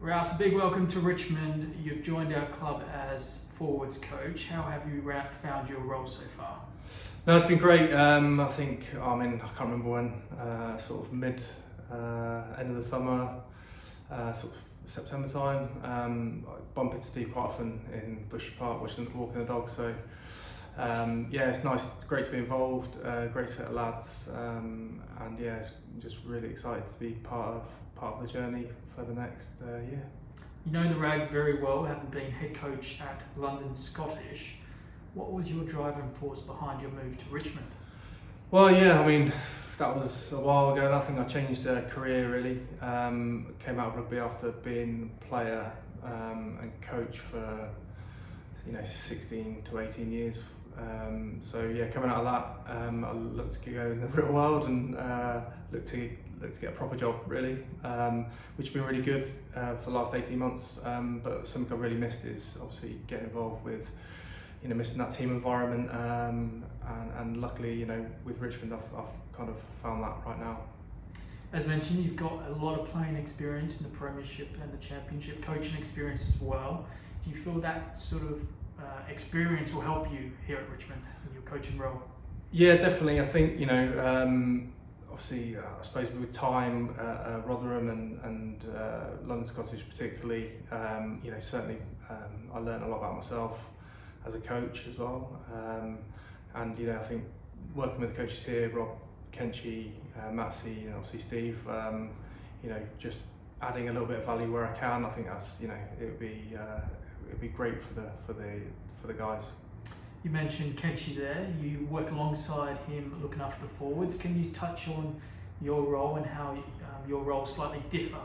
Rouse, a big welcome to Richmond. You've joined our club as forwards coach. How have you found your role so far? No, it's been great. I think, I can't remember when, sort of end of the summer, sort of September time. I bump into Steve quite often in Bushy Park, walking the dog. So, yeah, it's nice, it's great to be involved, great set of lads, and yeah, it's just really excited to be part of the journey for the next year. You know the rag very well, having been head coach at London Scottish. What was your driving force behind your move to Richmond? Well, yeah, that was a while ago, and I think I changed career really. Came out of rugby after being player and coach for 16 to 18 years. So yeah, coming out of that, I looked to go in the real world and looked to get a proper job really, which has been really good for the last 18 months. But something I really missed is obviously getting involved with, missing that team environment. And luckily, with Richmond, I've kind of found that right now. As mentioned, you've got a lot of playing experience in the Premiership and the Championship, coaching experience as well. Do you feel that sort of experience will help you here at Richmond in your coaching role? Yeah, definitely. I think obviously, I suppose with time, Rotherham and London Scottish particularly, certainly I learned a lot about myself as a coach as well. And I think working with the coaches here, Rob, Kenchi, Matsy, and obviously Steve, just adding a little bit of value where I can. I think that's it'd be great for the guys. You mentioned Kenchi there. You work alongside him, looking after the forwards. Can you touch on your role and how your roles slightly differ?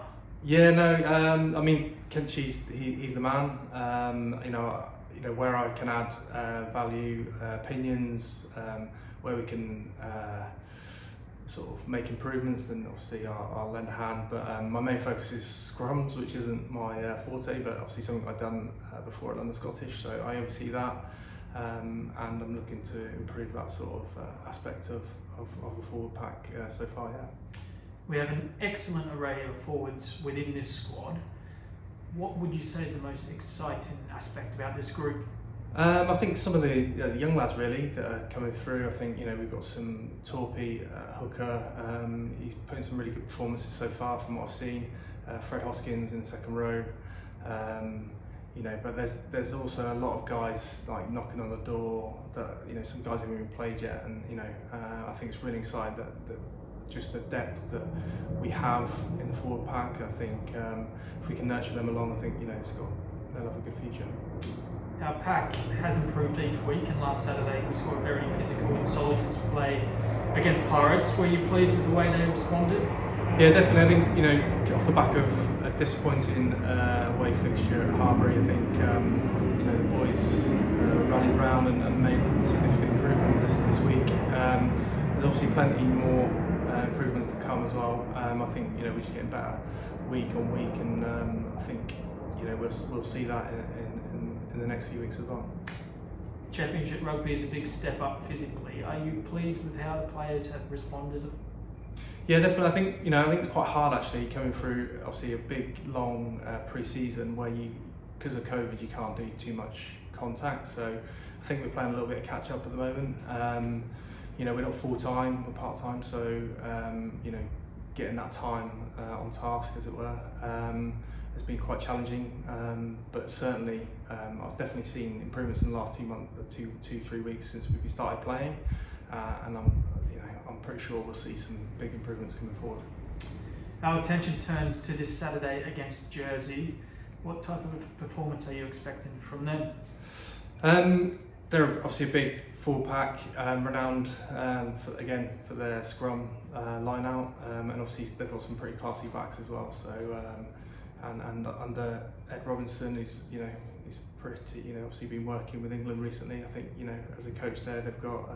Yeah, no. Kenchi's he's the man. Where I can add value, opinions, where we can sort of make improvements, and obviously I'll lend a hand. But my main focus is scrums, which isn't my forte, but obviously something I've done before at London Scottish, so I oversee that, and I'm looking to improve that sort of aspect of the forward pack so far. Yeah. We have an excellent array of forwards within this squad. What would you say is the most exciting aspect about this group? I think some of the young lads really that are coming through. I think we've got some Torpy, hooker. He's putting some really good performances so far from what I've seen. Fred Hoskins in the second row. But there's also a lot of guys like knocking on the door that some guys haven't even played yet, and I think it's really exciting that just the depth that we have in the forward pack. I think if we can nurture them along, I think they'll have a good future. Our pack has improved each week, and last Saturday we saw a very physical and solid display against Pirates. Were you pleased with the way they responded? Yeah, definitely. I think off the back of a disappointing away fixture at Harbury, I think the boys rallied round and made significant improvements this week. There's obviously plenty more improvements to come as well. I think we're just getting better week on week, and I think we'll see that in the next few weeks as well. Championship rugby is a big step up physically. Are you pleased with how the players have responded? Yeah, definitely. I think it's quite hard actually coming through. Obviously, a big long pre-season where because of COVID, you can't do too much contact. So I think we're playing a little bit of catch up at the moment. We're not full time, we're part time. So getting that time on task, as it were, has been quite challenging. But certainly, I've definitely seen improvements in the last 2 months, 3 weeks since we started playing, and I'm pretty sure we'll see some big improvements coming forward. Our attention turns to this Saturday against Jersey. What type of performance are you expecting from them? They're obviously a big full pack, renowned for their scrum line out, and obviously they've got some pretty classy backs as well. So and under Ed Robinson, he's pretty obviously been working with England recently. I think as a coach there, they've got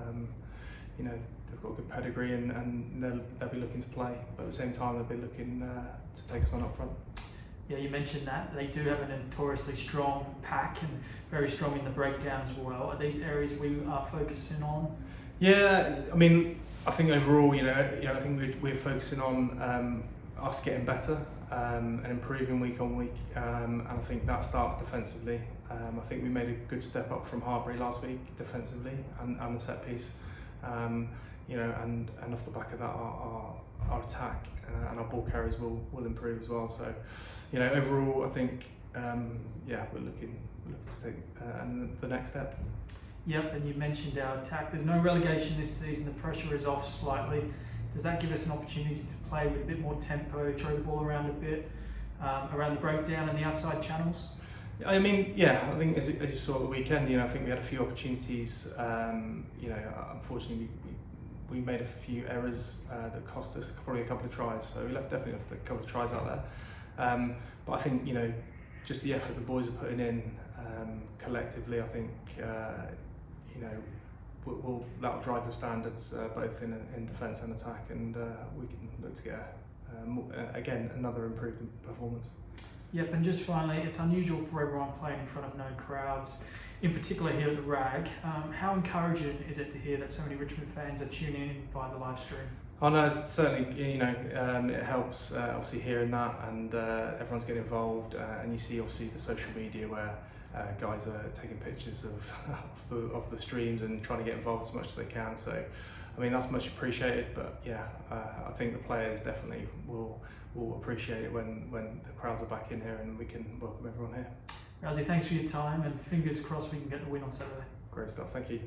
they've got a good pedigree, and they'll be looking to play, but at the same time they'll be looking to take us on up front. Yeah, you mentioned that. They do have a notoriously strong pack and very strong in the breakdown as well. Are these areas we are focusing on? Yeah, I think overall, I think we're focusing on us getting better and improving week on week, and I think that starts defensively. I think we made a good step up from Harbury last week defensively and the set piece, you know, and off the back of that, our attack and our ball carriers will improve as well. So, you know, overall, I think yeah, we're looking to take the next step. Yep, and you mentioned our attack. There's no relegation this season. The pressure is off slightly. Does that give us an opportunity to play with a bit more tempo, throw the ball around a bit, around the breakdown and the outside channels? I mean, yeah, I think as you saw at the weekend, you know, I think we had a few opportunities. You know, unfortunately, we made a few errors that cost us probably a couple of tries. So we definitely left a couple of tries out there. But I think, you know, just the effort the boys are putting in collectively, I think, you know, that'll drive the standards both in defence and attack, and we can look to get again another improved performance. Yep, and just finally, it's unusual for everyone playing in front of no crowds, in particular here at the Rag. How encouraging is it to hear that so many Richmond fans are tuning in via the live stream? Oh no, certainly, you know, it helps obviously hearing that, and everyone's getting involved, and you see obviously the social media where guys are taking pictures of the streams and trying to get involved as much as they can. So, I mean, that's much appreciated. But yeah, I think the players definitely will appreciate it when the crowds are back in here and we can welcome everyone here. Rousey, thanks for your time, and fingers crossed we can get the win on Saturday. Great stuff, thank you.